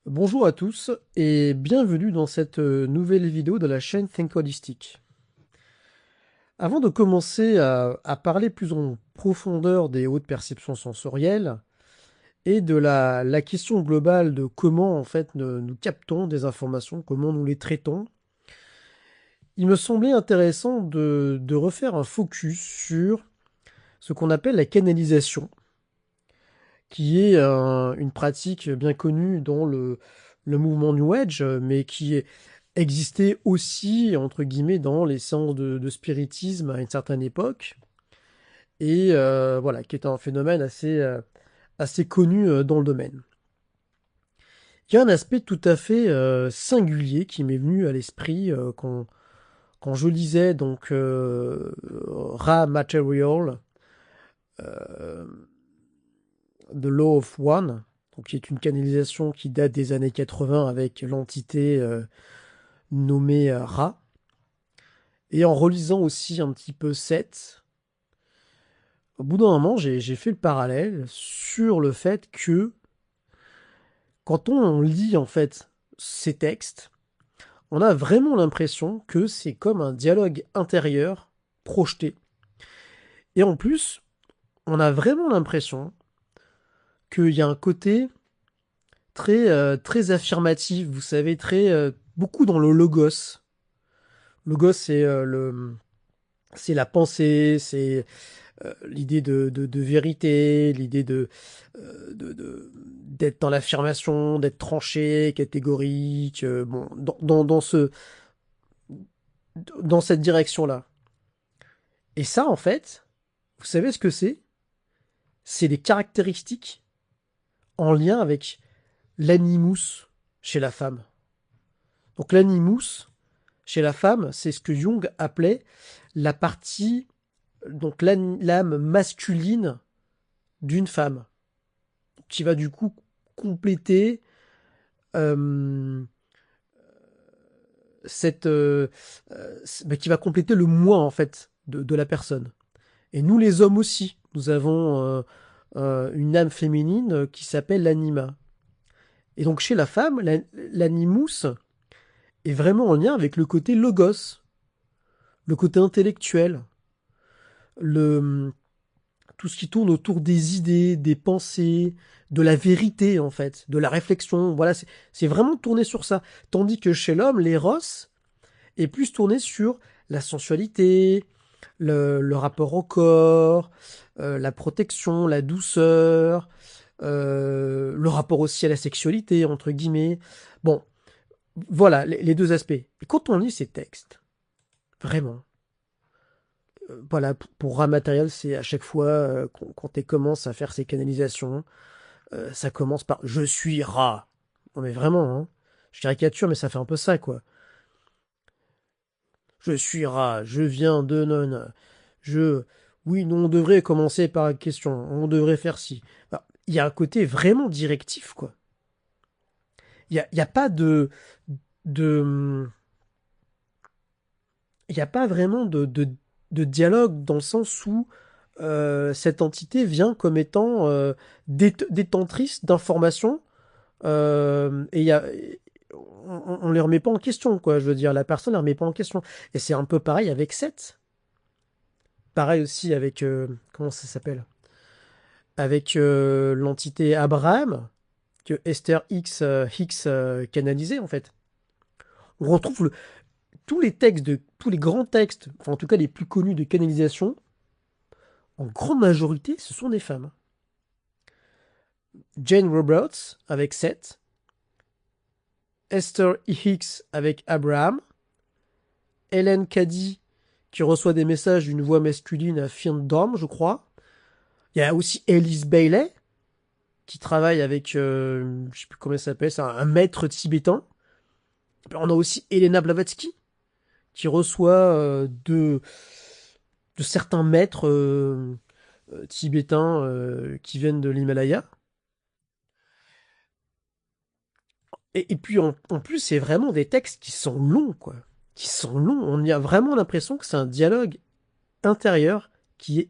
Bonjour à tous et bienvenue dans cette nouvelle vidéo de la chaîne Think Holistic. Avant de commencer à parler plus en profondeur des hautes perceptions sensorielles et de la question globale de comment en fait nous captons des informations, comment nous les traitons, il me semblait intéressant de refaire un focus sur ce qu'on appelle la canalisation, qui est une pratique bien connue dans le mouvement New Age, mais qui existait aussi, entre guillemets, dans les séances de spiritisme à une certaine époque, et voilà, qui est un phénomène assez connu dans le domaine. Il y a un aspect tout à fait singulier qui m'est venu à l'esprit quand je lisais donc Ra Material, euh, The Law of One, donc qui est une canalisation qui date des années 80 avec l'entité nommée Ra. Et en relisant aussi un petit peu Seth, au bout d'un moment, j'ai fait le parallèle sur le fait que quand on lit en fait ces textes, on a vraiment l'impression que c'est comme un dialogue intérieur projeté. Et en plus, on a vraiment l'impression qu'il y a un côté très affirmatif, vous savez, beaucoup dans le logos. Logos, c'est la pensée, c'est l'idée de vérité, l'idée d'être dans l'affirmation, d'être tranché, catégorique, bon, dans cette direction-là. Et ça, en fait, vous savez ce que c'est? C'est les caractéristiques en lien avec l'animus chez la femme. Donc l'animus chez la femme, c'est ce que Jung appelait la partie, donc l'âme masculine d'une femme, qui va du coup compléter euh, qui va compléter le moi en fait de la personne. Et nous les hommes aussi, nous avons une âme féminine qui s'appelle l'anima. Et donc chez la femme, l'animus est vraiment en lien avec le côté logos, le côté intellectuel, le, tout ce qui tourne autour des idées, des pensées, de la vérité en fait, de la réflexion. Voilà, c'est vraiment tourné sur ça. Tandis que chez l'homme, l'éros est plus tourné sur la sensualité, le rapport au corps, la protection, la douceur, le rapport aussi à la sexualité, entre guillemets. Bon, voilà les deux aspects. Et quand on lit ces textes, vraiment, voilà, pour Rat Matériel, c'est à chaque fois quand tu commences à faire ces canalisations, ça commence par «Je suis rat». Non mais vraiment, hein. Je caricature, mais ça fait un peu ça, quoi. Je suis rat, je viens de non. Je... Oui, non, on devrait commencer par la question. On devrait faire ci. Bah, il y a un côté vraiment directif, quoi. Il y a pas de... Il n'y a pas vraiment de dialogue dans le sens où cette entité vient comme étant détentrice d'informations et on les remet pas en question, quoi. Je veux dire, la personne ne les remet pas en question. Et c'est un peu pareil avec Seth. Pareil aussi avec... comment ça s'appelle? Avec l'entité Abraham, que Esther Hicks canalisait, en fait. On retrouve tous les textes, tous les grands textes, enfin en tout cas les plus connus de canalisation, en grande majorité, ce sont des femmes. Jane Roberts avec Seth, Esther Hicks avec Abraham, Helen Cady qui reçoit des messages d'une voix masculine à Findom, je crois. Il y a aussi Alice Bailey qui travaille avec, je sais plus comment elle s'appelle, c'est un maître tibétain. On a aussi Elena Blavatsky qui reçoit de certains maîtres tibétains qui viennent de l'Himalaya. Et puis en plus, c'est vraiment des textes qui sont longs, quoi. Qui sont longs. On y a vraiment l'impression que c'est un dialogue intérieur qui est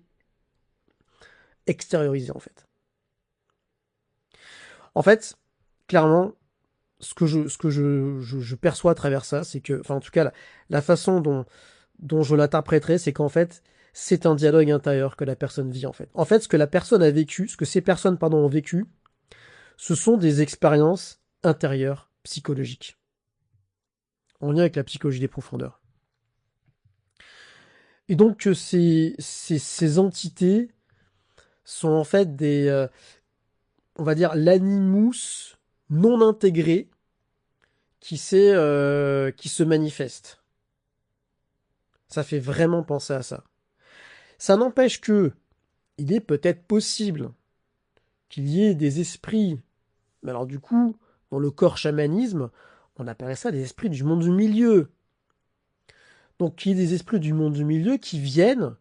extériorisé, en fait. En fait, clairement, ce que je perçois à travers ça, c'est que, enfin, en tout cas, la façon dont je l'interpréterai, c'est qu'en fait, c'est un dialogue intérieur que la personne vit, en fait. En fait, ce que la personne a vécu, ce que ces personnes, pardon, ont vécu, ce sont des expériences intérieures psychologiques, en lien avec la psychologie des profondeurs. Et donc, ces entités sont en fait on va dire, l'animus non intégré qui se manifeste. Ça fait vraiment penser à ça. Ça n'empêche que il est peut-être possible qu'il y ait des esprits, mais alors du coup, dans le corps chamanisme, on appellerait ça des esprits du monde du milieu. Donc qu'il y ait des esprits du monde du milieu qui viennent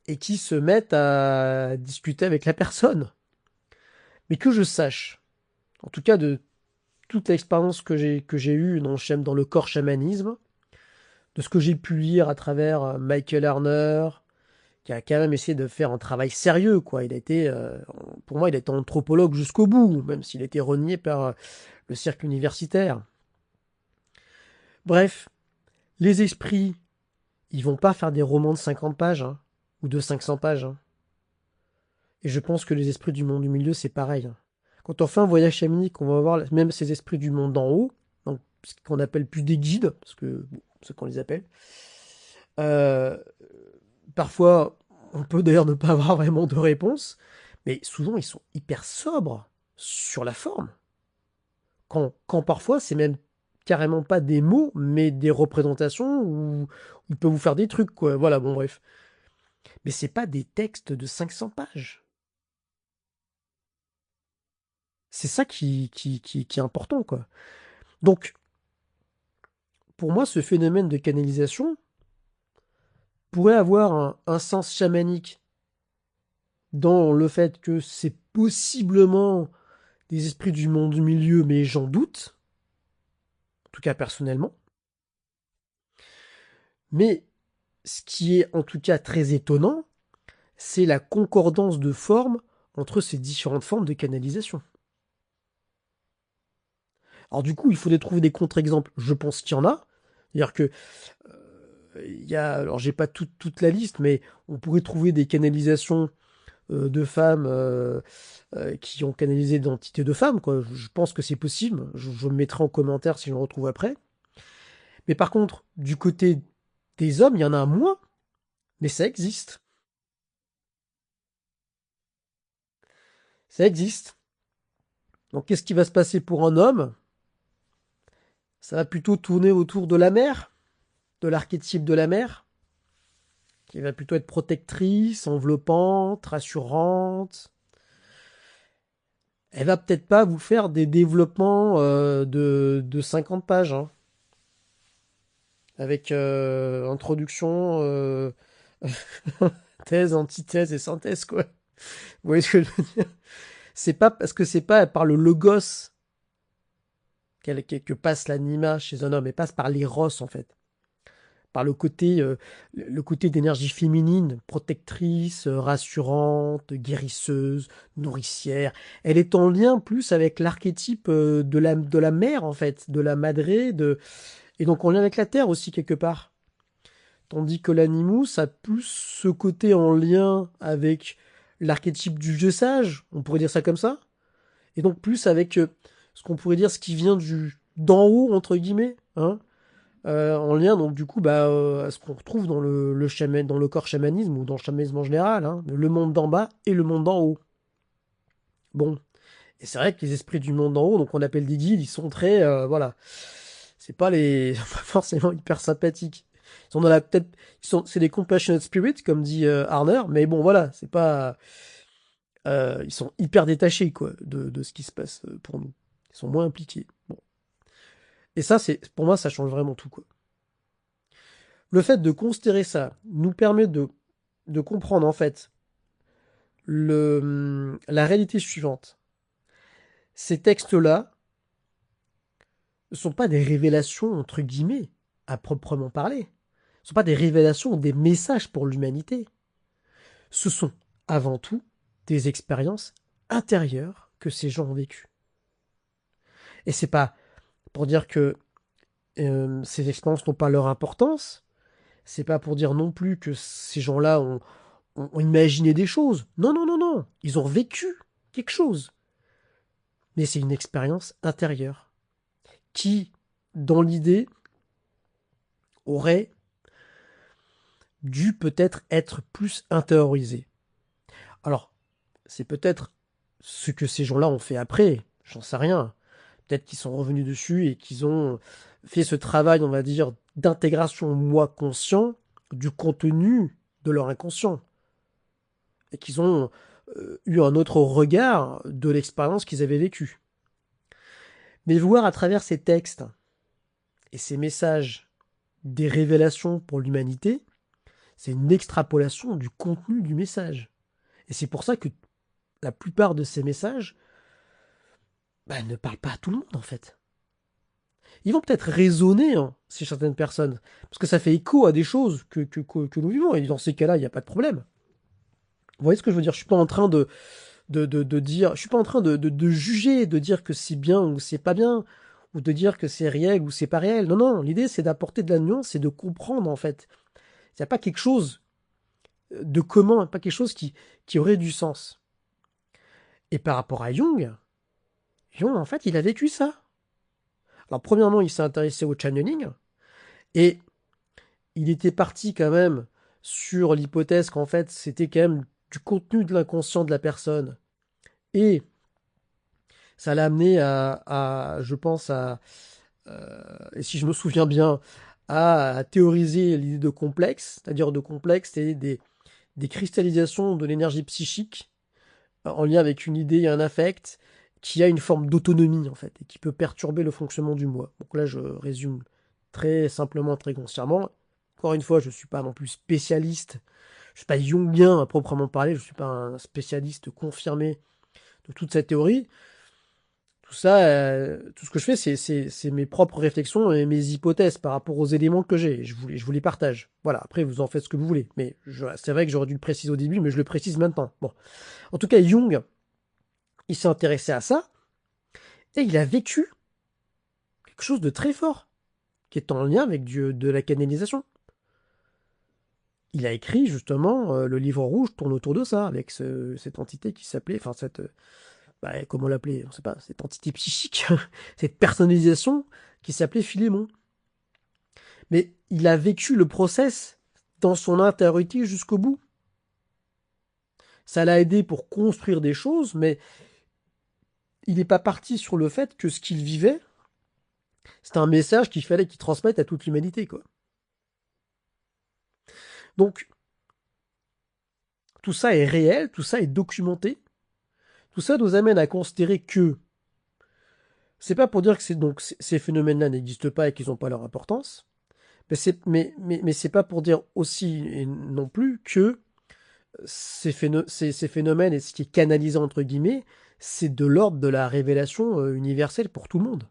et qui se mettent à discuter avec la personne. Mais que je sache, en tout cas de toute l'expérience que j'ai eue dans le corps chamanisme, de ce que j'ai pu lire à travers Michael Harner, qui a quand même essayé de faire un travail sérieux, quoi. Pour moi, il a été anthropologue jusqu'au bout, même s'il a été renié par le cercle universitaire. Bref, les esprits, ils vont pas faire des romans de 50 pages, hein, ou de 500 pages, hein. Et je pense que les esprits du monde du milieu, c'est pareil, hein. Quand on fait un voyage chamanique, on va voir même ces esprits du monde d'en haut, donc ce qu'on appelle plus des guides, parce que bon, c'est ce qu'on les appelle. Euh, Parfois, on peut d'ailleurs ne pas avoir vraiment de réponse, mais souvent ils sont hyper sobres sur la forme. Quand parfois c'est même carrément pas des mots, mais des représentations où ils peuvent vous faire des trucs, quoi. Voilà, bon, bref. Mais c'est pas des textes de 500 pages. C'est ça qui est important, quoi. Donc, pour moi, ce phénomène de canalisation pourrait avoir un sens chamanique dans le fait que c'est possiblement des esprits du monde du milieu, mais j'en doute, en tout cas personnellement. Mais ce qui est en tout cas très étonnant, c'est la concordance de formes entre ces différentes formes de canalisation. Alors du coup, il faudrait trouver des contre-exemples. Je pense qu'il y en a. C'est-à-dire que alors j'ai pas toute la liste, mais on pourrait trouver des canalisations de femmes qui ont canalisé d'entités de femmes, quoi. Je pense que c'est possible. Je me mettrai en commentaire si je le retrouve après. Mais par contre, du côté des hommes, il y en a moins, mais ça existe. Ça existe. Donc qu'est-ce qui va se passer pour un homme? Ça va plutôt tourner autour de la mère, de l'archétype de la mère, qui va plutôt être protectrice, enveloppante, rassurante. Elle va peut-être pas vous faire des développements de 50 pages, hein, avec introduction, thèse, antithèse et synthèse, quoi. Vous voyez ce que je veux dire? C'est pas parce que c'est pas par le logos que passe l'anima chez un homme, elle passe par l'éros, en fait. Par le côté d'énergie féminine, protectrice, rassurante, guérisseuse, nourricière. Elle est en lien plus avec l'archétype de la mère, en fait, de la madré, et donc en lien avec la terre aussi, quelque part. Tandis que l'animou, ça a plus ce côté en lien avec l'archétype du vieux sage, on pourrait dire ça comme ça, et donc plus avec ce qu'on pourrait dire ce qui vient d'en haut, entre guillemets, hein, en lien donc du coup à ce qu'on retrouve dans le corps chamanisme ou dans le chamanisme en général, hein, le monde d'en bas et le monde d'en haut. Bon, et c'est vrai que les esprits du monde d'en haut, donc on appelle des guides, ils sont très voilà, c'est pas les pas forcément hyper sympathiques. Ils sont dans la peut-être c'est des compassionate spirits comme dit Harner, mais bon voilà, c'est pas ils sont hyper détachés quoi de ce qui se passe pour nous. Ils sont moins impliqués. Bon. Et ça c'est pour moi ça change vraiment tout quoi. Le fait de considérer ça nous permet de comprendre en fait la réalité suivante. Ces textes-là ne sont pas des révélations, entre guillemets, à proprement parler. Ce ne sont pas des révélations ou des messages pour l'humanité. Ce sont avant tout des expériences intérieures que ces gens ont vécues. Et c'est pas pour dire que ces expériences n'ont pas leur importance. C'est pas pour dire non plus que ces gens-là ont imaginé des choses. Non, non, non, non. Ils ont vécu quelque chose. Mais c'est une expérience intérieure qui, dans l'idée, aurait dû peut-être être plus intériorisée. Alors, c'est peut-être ce que ces gens-là ont fait après. J'en sais rien. Peut-être qu'ils sont revenus dessus et qu'ils ont fait ce travail, on va dire, d'intégration moi conscient du contenu de leur inconscient. Et qu'ils ont eu un autre regard de l'expérience qu'ils avaient vécue. Mais voir à travers ces textes et ces messages des révélations pour l'humanité, c'est une extrapolation du contenu du message. Et c'est pour ça que la plupart de ces messages ne parlent pas à tout le monde en fait. Ils vont peut-être résonner chez certaines personnes, parce que ça fait écho à des choses que nous vivons, et dans ces cas-là, il n'y a pas de problème. Vous voyez ce que je veux dire? Je suis pas en train de dire, je suis pas en train de juger, de dire que c'est bien ou c'est pas bien, ou de dire que c'est réel ou c'est pas réel. Non, non, l'idée c'est d'apporter de la nuance et de comprendre en fait. Il n'y a pas quelque chose de commun, pas quelque chose qui aurait du sens. Et par rapport à Jung, Jung en fait il a vécu ça. Alors premièrement il s'est intéressé au channeling, et il était parti quand même sur l'hypothèse qu'en fait c'était quand même du contenu de l'inconscient de la personne. Et ça l'a amené je pense, et si je me souviens bien, à théoriser l'idée de complexe, c'est-à-dire de complexe, c'est des cristallisations de l'énergie psychique en lien avec une idée et un affect qui a une forme d'autonomie en fait et qui peut perturber le fonctionnement du moi. Donc là, je résume très simplement, très grossièrement. Encore une fois, je ne suis pas non plus spécialiste, je ne suis pas jungien à proprement parler, je ne suis pas un spécialiste confirmé de toute cette théorie. Tout ça, tout ce que je fais, c'est mes propres réflexions et mes hypothèses par rapport aux éléments que j'ai. Je vous les partage. Voilà, après, vous en faites ce que vous voulez. Mais c'est vrai que j'aurais dû le préciser au début, mais je le précise maintenant. Bon. En tout cas, Jung, il s'est intéressé à ça et il a vécu quelque chose de très fort qui est en lien avec de la canalisation. Il a écrit justement le livre rouge tourne autour de ça, avec cette entité qui s'appelait, enfin comment l'appeler, on sait pas, cette entité psychique, cette personnalisation qui s'appelait Philémon. Mais il a vécu le process dans son intériorité jusqu'au bout. Ça l'a aidé pour construire des choses, mais il n'est pas parti sur le fait que ce qu'il vivait, c'était un message qu'il fallait qu'il transmette à toute l'humanité, quoi. Donc, tout ça est réel, tout ça est documenté. Tout ça nous amène à considérer que c'est pas pour dire que ces phénomènes-là n'existent pas et qu'ils n'ont pas leur importance, mais c'est pas pour dire aussi et non plus que ces phénomènes et ce qui est canalisé entre guillemets, c'est de l'ordre de la révélation universelle pour tout le monde.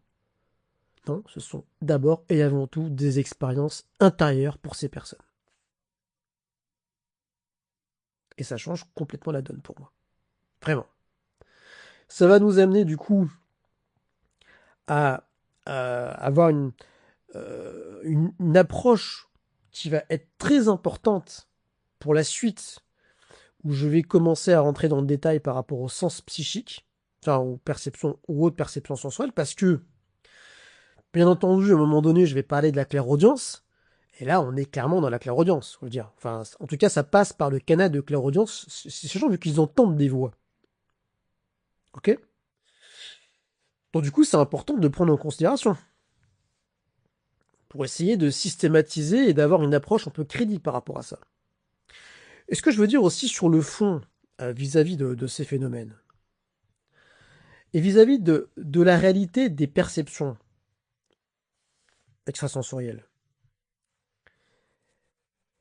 Non, ce sont d'abord et avant tout des expériences intérieures pour ces personnes. Et ça change complètement la donne pour moi. Vraiment. Ça va nous amener du coup à, avoir une approche qui va être très importante pour la suite, où je vais commencer à rentrer dans le détail par rapport au sens psychique, enfin aux perceptions ou autres perceptions sensuelles, parce que, bien entendu, à un moment donné, je vais parler de la clairaudience, et là, on est clairement dans la clairaudience, je veux dire. Enfin, en tout cas, ça passe par le canal de clairaudience, ces gens, vu qu'ils entendent des voix. Ok? Donc du coup, c'est important de prendre en considération pour essayer de systématiser et d'avoir une approche un peu crédible par rapport à ça. Et ce que je veux dire aussi sur le fond, vis-à-vis de ces phénomènes, et vis-à-vis de la réalité des perceptions extrasensorielles,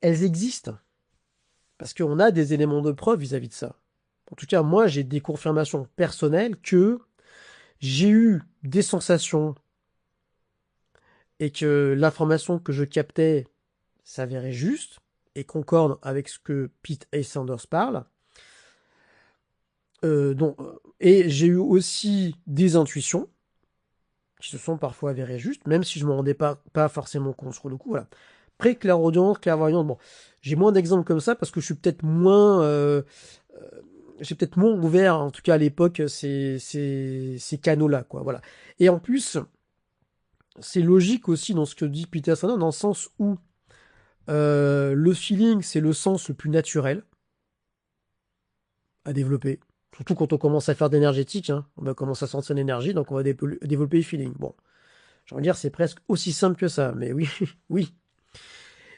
elles existent parce qu'on a des éléments de preuve vis-à-vis de ça. En tout cas, moi, j'ai des confirmations personnelles que j'ai eu des sensations et que l'information que je captais s'avérait juste et concorde avec ce que Pete A. Sanders parle. Et j'ai eu aussi des intuitions qui se sont parfois avérées justes, même si je ne me rendais pas forcément compte sur le coup. Voilà. Après, clairaudience, clairvoyance, bon, j'ai moins d'exemples comme ça parce que je suis peut-être moins, j'ai peut-être moins ouvert, en tout cas à l'époque, ces canaux-là, quoi. Voilà. Et en plus, c'est logique aussi dans ce que dit Peter Sanders, dans le sens où le feeling, c'est le sens le plus naturel à développer. Surtout quand on commence à faire d'énergétique, hein. On va commencer à sentir l'énergie, donc on va développer le feeling. Bon, j'ai envie de dire, c'est presque aussi simple que ça, mais oui, oui.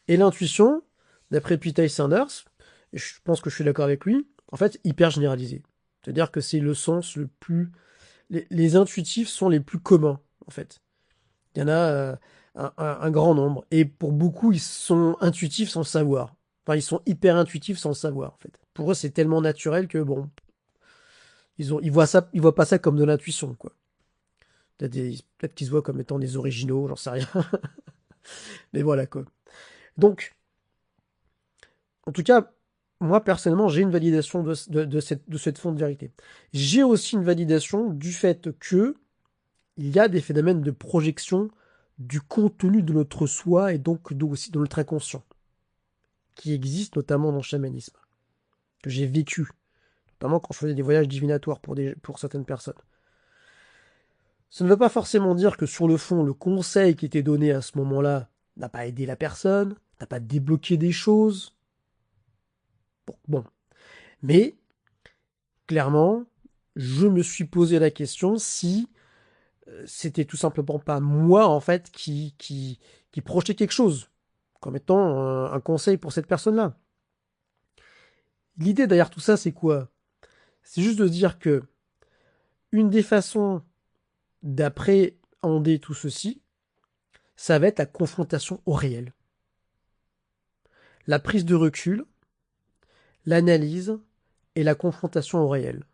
Et l'intuition, d'après Peter Sanders, et je pense que je suis d'accord avec lui, en fait, hyper généralisé. C'est-à-dire que c'est le sens le plus... les intuitifs sont les plus communs, en fait. Il y en a un grand nombre. Et pour beaucoup, ils sont intuitifs sans le savoir. Enfin, ils sont hyper intuitifs sans le savoir, en fait. Pour eux, c'est tellement naturel que, bon, ils voient pas ça comme de l'intuition, quoi. Peut-être qu'ils se voient comme étant des originaux, j'en sais rien. Mais voilà, quoi. Donc, en tout cas, moi, personnellement, j'ai une validation de cette fond de vérité. J'ai aussi une validation du fait que il y a des phénomènes de projection du contenu de notre soi et donc aussi de notre inconscient, qui existent notamment dans le chamanisme, que j'ai vécu, notamment quand je faisais des voyages divinatoires pour certaines personnes. Ça ne veut pas forcément dire que sur le fond, le conseil qui était donné à ce moment-là n'a pas aidé la personne, n'a pas débloqué des choses. Bon. Mais, clairement, je me suis posé la question si c'était tout simplement pas moi, en fait, qui projetait quelque chose, comme étant un conseil pour cette personne-là. L'idée derrière tout ça, c'est quoi? C'est juste de dire que une des façons d'appréhender tout ceci, ça va être la confrontation au réel. La prise de recul, l'analyse et la confrontation au réel.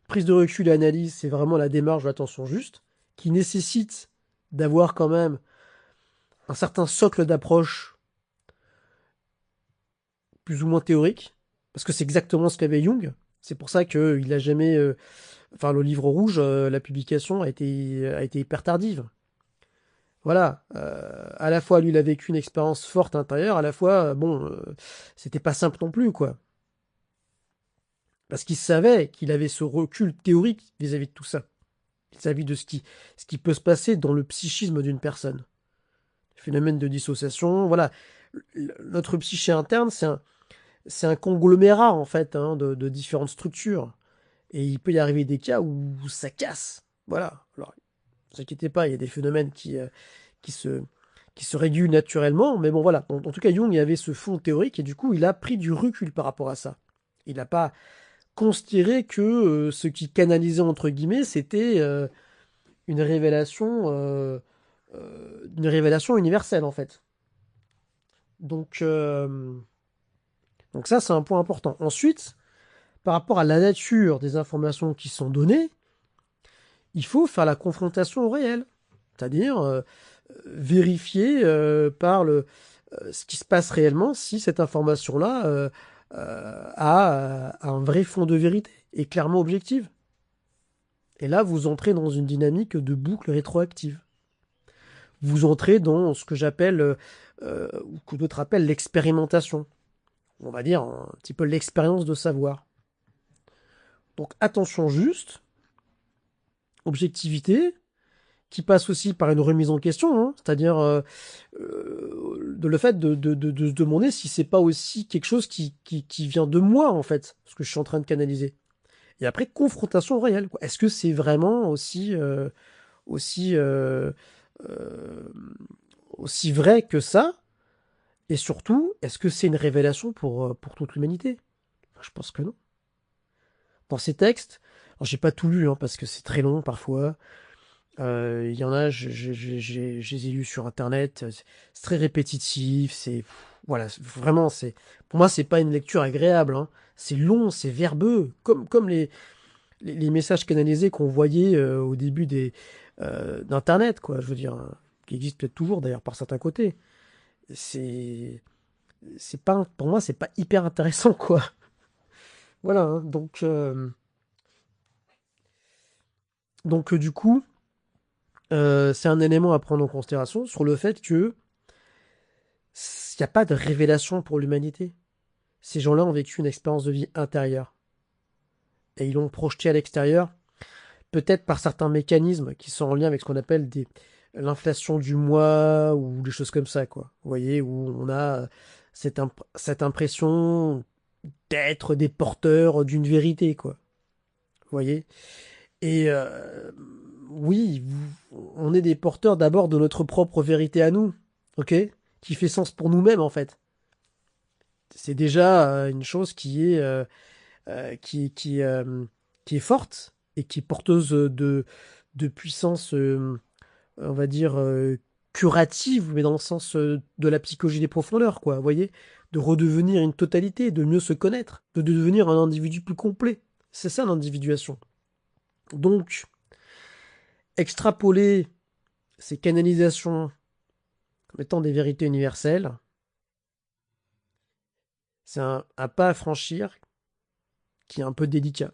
Prise de recul et analyse, c'est vraiment la démarche de l'attention juste, qui nécessite d'avoir quand même un certain socle d'approche plus ou moins théorique, parce que c'est exactement ce qu'avait Jung. C'est pour ça qu'il n'a jamais... enfin, le livre rouge, la publication a été hyper tardive. Voilà, à la fois lui il a vécu une expérience forte intérieure, à la fois, bon, c'était pas simple non plus, quoi. Parce qu'il savait qu'il avait ce recul théorique vis-à-vis de tout ça, vis-à-vis de ce qui peut se passer dans le psychisme d'une personne. Phénomène de dissociation, voilà. Notre psyché interne, c'est un conglomérat, en fait, hein, de différentes structures. Et il peut y arriver des cas où ça casse. Voilà. Alors, ne vous inquiétez pas, il y a des phénomènes qui se, qui se régulent naturellement. Mais bon, voilà. En tout cas, Jung, il avait ce fond théorique et du coup, il a pris du recul par rapport à ça. Il n'a pas considéré que ce qui canalisait, entre guillemets, c'était une une révélation universelle, en fait. Donc, euh, donc ça, c'est un point important. Ensuite, par rapport à la nature des informations qui sont données, il faut faire la confrontation au réel. C'est-à-dire vérifier ce qui se passe réellement si cette information-là a un vrai fond de vérité et clairement objective. Et là, vous entrez dans une dynamique de boucle rétroactive. Vous entrez dans ce que j'appelle, ou que d'autres appellent l'expérimentation. On va dire un petit peu l'expérience de savoir. Donc attention juste, objectivité, qui passe aussi par une remise en question, hein, c'est-à-dire de le fait de se demander si c'est pas aussi quelque chose qui vient de moi, en fait, ce que je suis en train de canaliser. Et après, confrontation réelle, quoi. Est-ce que c'est vraiment aussi, euh, aussi vrai que ça? Et surtout, est-ce que c'est une révélation pour toute l'humanité? Je pense que non. Dans ces textes, alors j'ai pas tout lu, hein, parce que c'est très long parfois. Il y en a, je les ai lus sur Internet. C'est très répétitif. Voilà, vraiment, pour moi, c'est pas une lecture agréable, hein. C'est long, c'est verbeux, comme les messages canalisés qu'on voyait au début d'Internet, quoi. Je veux dire, qui existent peut-être toujours d'ailleurs par certains côtés. C'est, c'est pas, pour moi, c'est pas hyper intéressant, quoi. Voilà, hein. Donc, du coup. c'est un élément à prendre en considération sur le fait que il n'y a pas de révélation pour l'humanité. Ces gens-là ont vécu une expérience de vie intérieure et ils l'ont projeté à l'extérieur, peut-être par certains mécanismes qui sont en lien avec ce qu'on appelle l'inflation du moi ou des choses comme ça, quoi. Vous voyez, où on a cette impression d'être des porteurs d'une vérité, quoi. Vous voyez? Et oui, on est des porteurs d'abord de notre propre vérité à nous, ok? Qui fait sens pour nous-mêmes, en fait. C'est déjà une chose euh, qui, qui, euh, qui est forte et qui est porteuse de puissance, on va dire, curative, mais dans le sens de la psychologie des profondeurs, quoi. Vous voyez? De redevenir une totalité, de mieux se connaître, de devenir un individu plus complet. C'est ça l'individuation. Donc, extrapoler ces canalisations comme étant des vérités universelles, c'est un pas à franchir qui est un peu délicat.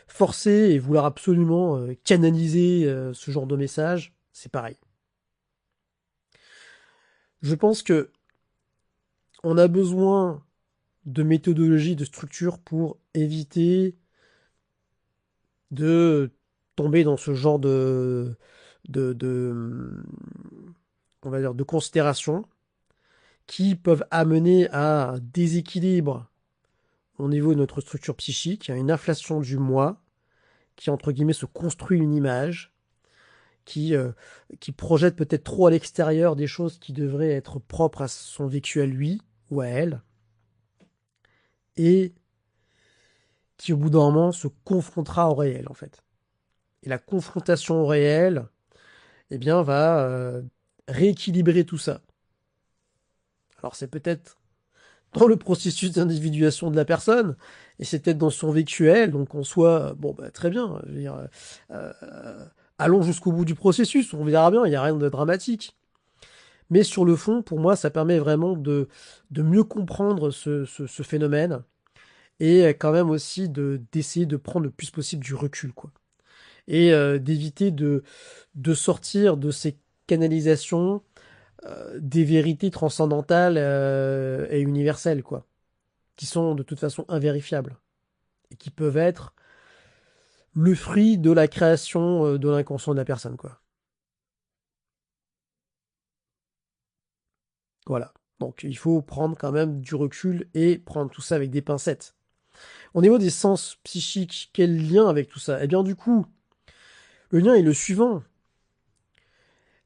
Forcer et vouloir absolument canaliser ce genre de message, c'est pareil. Je pense que on a besoin de méthodologie, de structure pour éviter de tomber dans ce genre de on va dire, de considérations qui peuvent amener à un déséquilibre au niveau de notre structure psychique, à une inflation du moi, qui, entre guillemets, se construit une image, qui, euh, qui projette peut-être trop à l'extérieur des choses qui devraient être propres à son vécu à lui ou à elle, et qui, au bout d'un moment, se confrontera au réel, en fait. Et la confrontation au réel, eh bien, va rééquilibrer tout ça. Alors, c'est peut-être dans le processus d'individuation de la personne, et c'est peut-être dans son vécu à elle, donc en soi, bon, bah, très bien, je veux dire, allons jusqu'au bout du processus, on verra bien, il n'y a rien de dramatique. Mais sur le fond, pour moi, ça permet vraiment de mieux comprendre ce phénomène, et quand même aussi d'essayer de prendre le plus possible du recul, quoi. Et d'éviter de sortir de ces canalisations des vérités transcendantales et universelles, quoi, qui sont de toute façon invérifiables et qui peuvent être le fruit de la création de l'inconscient de la personne, quoi. Voilà. Donc il faut prendre quand même du recul et prendre tout ça avec des pincettes. Au niveau des sens psychiques, quel lien avec tout ça? Eh bien du coup, le lien est le suivant.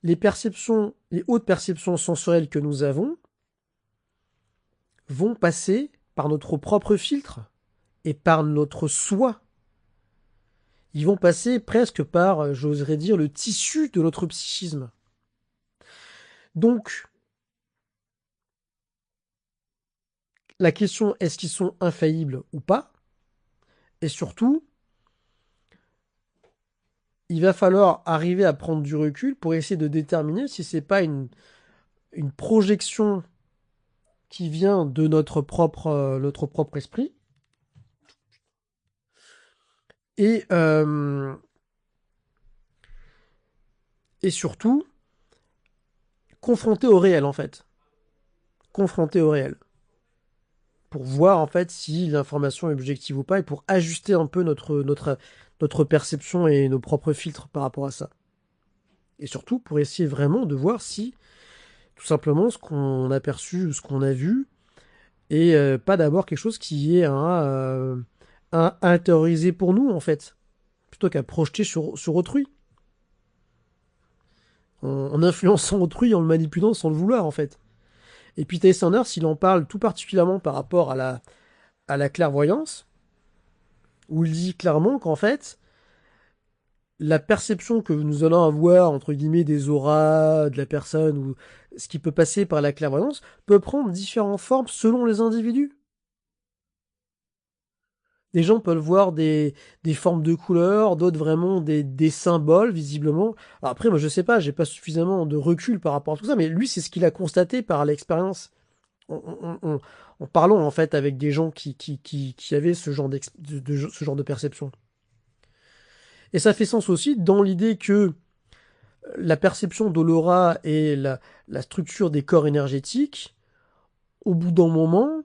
Les perceptions, les hautes perceptions sensorielles que nous avons vont passer par notre propre filtre et par notre soi. Ils vont passer presque par, j'oserais dire, le tissu de notre psychisme. Donc, la question, est-ce qu'ils sont infaillibles ou pas? Et surtout, il va falloir arriver à prendre du recul pour essayer de déterminer si c'est pas une projection qui vient de notre propre esprit et, euh, et surtout confronter au réel en fait. Confronter au réel. Pour voir en fait si l'information est objective ou pas et pour ajuster un peu notre perception et nos propres filtres par rapport à ça. Et surtout pour essayer vraiment de voir si tout simplement ce qu'on a perçu, ce qu'on a vu, et pas d'abord quelque chose qui est un intériorisé pour nous en fait, plutôt qu'à projeter sur autrui, en influençant autrui, en le manipulant sans le vouloir en fait. Et puis Ty Sanders, il en parle tout particulièrement par rapport à la clairvoyance, où il dit clairement qu'en fait, la perception que nous allons avoir, entre guillemets, des auras de la personne, ou ce qui peut passer par la clairvoyance, peut prendre différentes formes selon les individus. Des gens peuvent voir des formes de couleurs, d'autres vraiment des symboles, visiblement. Alors après, moi, je sais pas, j'ai pas suffisamment de recul par rapport à tout ça, mais lui, c'est ce qu'il a constaté par l'expérience. En parlant, en fait, avec des gens qui avaient ce genre ce genre de perception. Et ça fait sens aussi dans l'idée que la perception de l'aura et la structure des corps énergétiques, au bout d'un moment,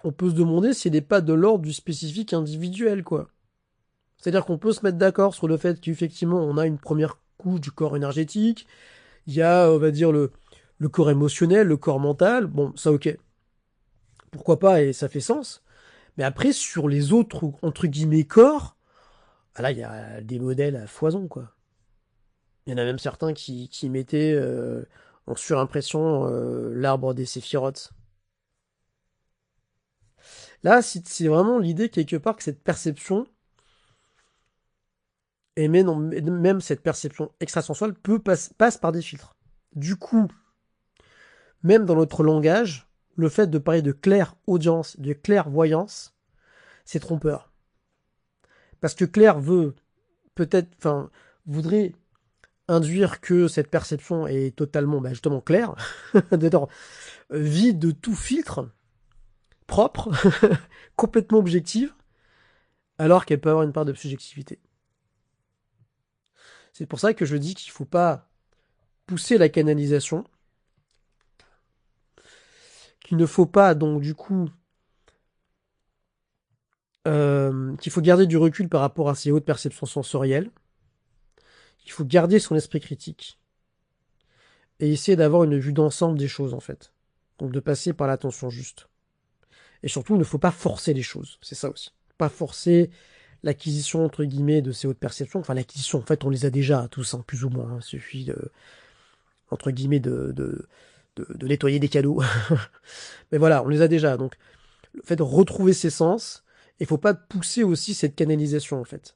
on peut se demander si elle n'est pas de l'ordre du spécifique individuel, quoi. C'est-à-dire qu'on peut se mettre d'accord sur le fait qu'effectivement, on a une première couche du corps énergétique, il y a, on va dire, le corps émotionnel, le corps mental, bon, ça ok, pourquoi pas, et ça fait sens. Mais après, sur les autres, entre guillemets, corps, ah là, il y a des modèles à foison, quoi. Il y en a même certains qui mettaient en surimpression l'arbre des séphirotes. Là, c'est vraiment l'idée quelque part que cette perception, et même cette perception extrasensuelle, passe par des filtres. Du coup, même dans notre langage, le fait de parler de clair-audience, de clairvoyance, c'est trompeur. Parce que clair veut peut-être, enfin, voudrait induire que cette perception est totalement, justement, claire, dedans, vide de tout filtre, propre, complètement objective, alors qu'elle peut avoir une part de subjectivité. C'est pour ça que je dis qu'il ne faut pas pousser la canalisation, qu'il ne faut pas donc du coup qu'il faut garder du recul par rapport à ces hautes perceptions sensorielles, qu'il faut garder son esprit critique et essayer d'avoir une vue d'ensemble des choses en fait. Donc de passer par l'attention juste. Et surtout, il ne faut pas forcer les choses, c'est ça aussi. Pas forcer l'acquisition entre guillemets de ces hautes perceptions. Enfin l'acquisition, en fait, on les a déjà tous, hein, plus ou moins. Il suffit de, entre guillemets de nettoyer des cadeaux. Mais voilà, on les a déjà. Donc le fait de retrouver ses sens, il faut pas pousser aussi cette canalisation en fait.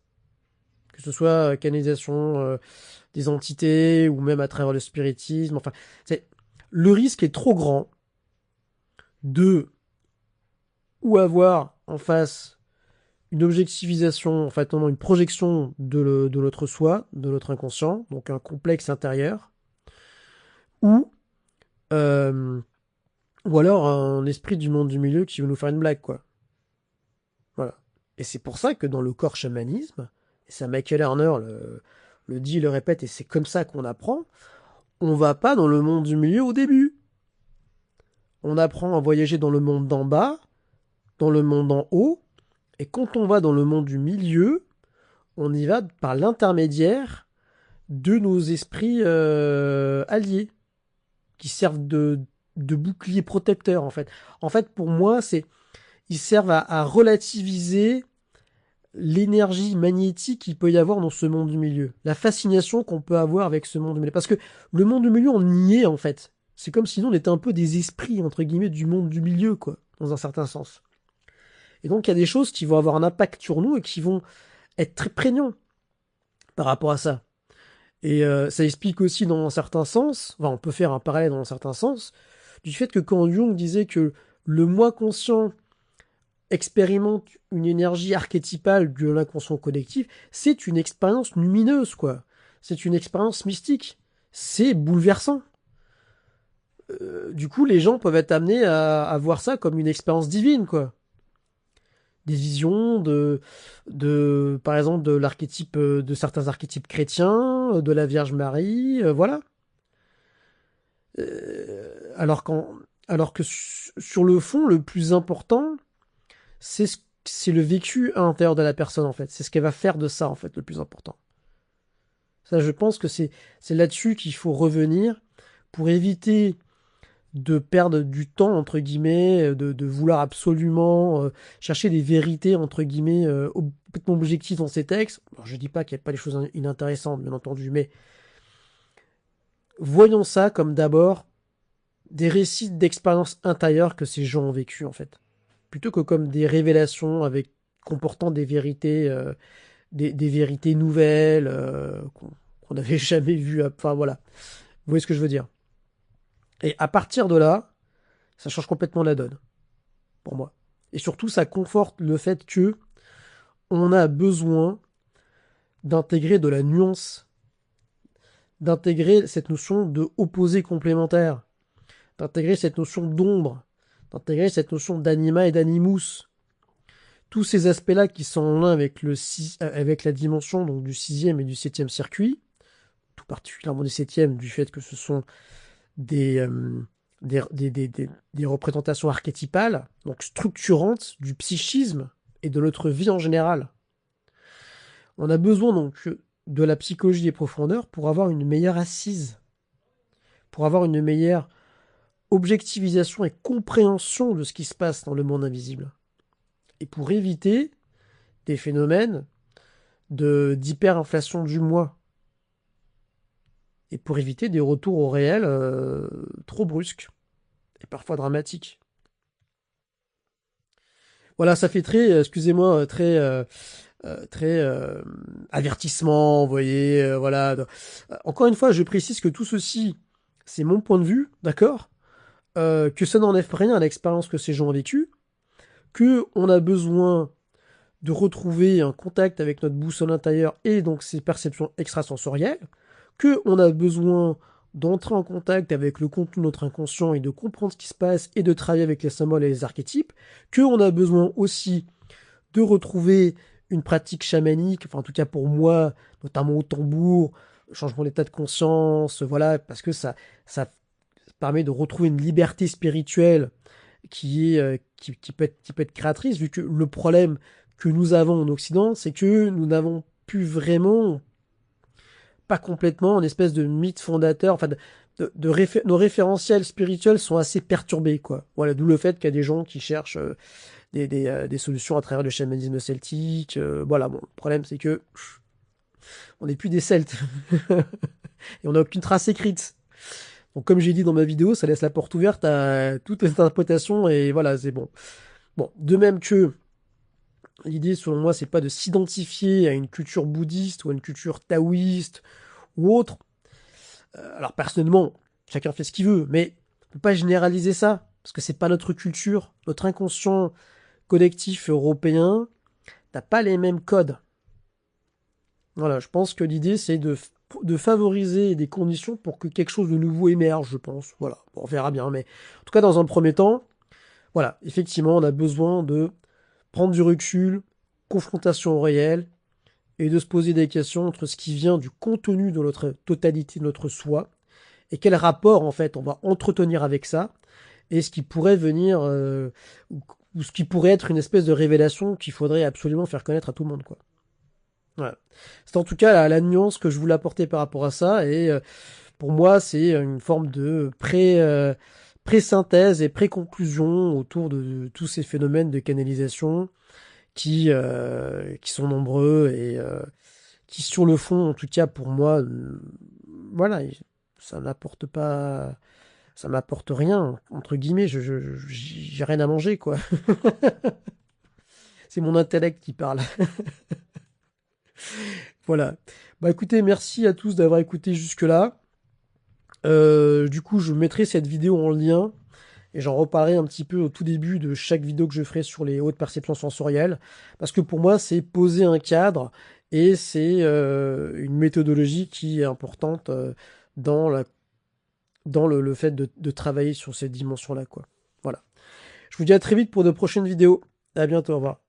Que ce soit canalisation des entités ou même à travers le spiritisme. Enfin, le risque est trop grand de ou avoir en face une objectivisation, en fait, non, une projection de notre soi, de notre inconscient, donc un complexe intérieur, ou, euh, ou alors un esprit du monde du milieu qui veut nous faire une blague, quoi. Voilà. Et c'est pour ça que dans le corps chamanisme, et ça Michael Erner le dit, le répète, et c'est comme ça qu'on apprend, on va pas dans le monde du milieu au début. On apprend à voyager dans le monde d'en bas, dans le monde d'en haut, et quand on va dans le monde du milieu, on y va par l'intermédiaire de nos esprits alliés, qui servent de bouclier protecteur, en fait. En fait, pour moi, ils servent à relativiser l'énergie magnétique qu'il peut y avoir dans ce monde du milieu. La fascination qu'on peut avoir avec ce monde du milieu. Parce que le monde du milieu, on y est, en fait. C'est comme si nous, on était un peu des esprits, entre guillemets, du monde du milieu, quoi, dans un certain sens. Et donc, il y a des choses qui vont avoir un impact sur nous et qui vont être très prégnants par rapport à ça. Et ça explique aussi dans un certain sens, enfin on peut faire un parallèle dans un certain sens, du fait que quand Jung disait que le moi conscient expérimente une énergie archétypale de l'inconscient collectif, c'est une expérience lumineuse, quoi. C'est une expérience mystique. C'est bouleversant. Du coup, les gens peuvent être amenés à voir ça comme une expérience divine, quoi. Des visions par exemple, de l'archétype, de certains archétypes chrétiens, de la Vierge Marie, voilà. Alors alors que sur le fond, le plus important, c'est le vécu à l'intérieur de la personne, en fait. C'est ce qu'elle va faire de ça, en fait, le plus important. Ça, je pense que c'est là-dessus qu'il faut revenir pour éviter de perdre du temps, entre guillemets, de vouloir absolument chercher des vérités, entre guillemets, complètement objectives dans ces textes. Alors, je dis pas qu'il n'y a pas des choses inintéressantes, bien entendu, mais voyons ça comme d'abord des récits d'expériences intérieures que ces gens ont vécues, en fait. Plutôt que comme des révélations avec comportant des vérités, des vérités nouvelles qu'on n'avait jamais vues. Enfin, voilà. Vous voyez ce que je veux dire? Et à partir de là, ça change complètement la donne, pour moi. Et surtout, ça conforte le fait que on a besoin d'intégrer de la nuance, d'intégrer cette notion de opposé complémentaire, d'intégrer cette notion d'ombre, d'intégrer cette notion d'anima et d'animus. tous ces aspects-là qui sont en lien avec, avec la dimension donc, du sixième et du septième circuit, tout particulièrement du septième, du fait que ce sont des, des représentations archétypales, donc structurantes du psychisme et de notre vie en général. On a besoin donc de la psychologie des profondeurs pour avoir une meilleure assise, pour avoir une meilleure objectivisation et compréhension de ce qui se passe dans le monde invisible. Et pour éviter des phénomènes d'hyperinflation du moi. Et pour éviter des retours au réel trop brusques et parfois dramatiques. Voilà, ça fait très, excusez-moi, très avertissement, vous voyez, voilà. Encore une fois, je précise que tout ceci, c'est mon point de vue, d'accord? Que ça n'enlève rien à l'expérience que ces gens ont vécue, que on a besoin de retrouver un contact avec notre boussole intérieure et donc ces perceptions extrasensorielles, que on a besoin d'entrer en contact avec le contenu de notre inconscient et de comprendre ce qui se passe et de travailler avec les symboles et les archétypes, que on a besoin aussi de retrouver une pratique chamanique, enfin en tout cas pour moi, notamment au tambour, changement d'état de conscience, voilà, parce que ça permet de retrouver une liberté spirituelle qui peut être créatrice, vu que le problème que nous avons en Occident, c'est que nous n'avons plus vraiment, pas complètement, une espèce de mythe fondateur, enfin, nos référentiels spirituels sont assez perturbés, quoi. Voilà, d'où le fait qu'il y a des gens qui cherchent des solutions à travers le chamanisme celtique. Voilà, bon, le problème, c'est que on n'est plus des Celtes. Et on n'a aucune trace écrite. Donc, comme j'ai dit dans ma vidéo, ça laisse la porte ouverte à toute interprétation, et voilà, c'est bon. Bon, de même que l'idée, selon moi, c'est pas de s'identifier à une culture bouddhiste ou à une culture taoïste ou autre. Alors, personnellement, chacun fait ce qu'il veut, mais on peut pas généraliser ça, parce que c'est pas notre culture. Notre inconscient collectif européen n'a pas les mêmes codes. Voilà, je pense que l'idée, c'est de favoriser des conditions pour que quelque chose de nouveau émerge, je pense. Voilà, bon, on verra bien, mais en tout cas, dans un premier temps, voilà, effectivement, on a besoin de prendre du recul, confrontation au réel, et de se poser des questions entre ce qui vient du contenu de notre totalité, de notre soi, et quel rapport, en fait, on va entretenir avec ça, et ce qui pourrait venir, ou ce qui pourrait être une espèce de révélation qu'il faudrait absolument faire connaître à tout le monde, quoi. Voilà. C'est en tout cas la nuance que je voulais apporter par rapport à ça, et pour moi, c'est une forme de pré-synthèse et pré-conclusion autour de tous ces phénomènes de canalisation qui sont nombreux et qui, sur le fond, en tout cas pour moi, voilà, ça n'apporte pas, ça m'apporte rien, entre guillemets, j'ai rien à manger, quoi. C'est mon intellect qui parle. Voilà. Bah écoutez, merci à tous d'avoir écouté jusque-là. Du coup, je mettrai cette vidéo en lien et j'en reparlerai un petit peu au tout début de chaque vidéo que je ferai sur les hautes perceptions sensorielles. Parce que pour moi, c'est poser un cadre et c'est une méthodologie qui est importante dans le fait de travailler sur ces dimensions-là, quoi. Voilà. Je vous dis à très vite pour de prochaines vidéos. À bientôt, au revoir.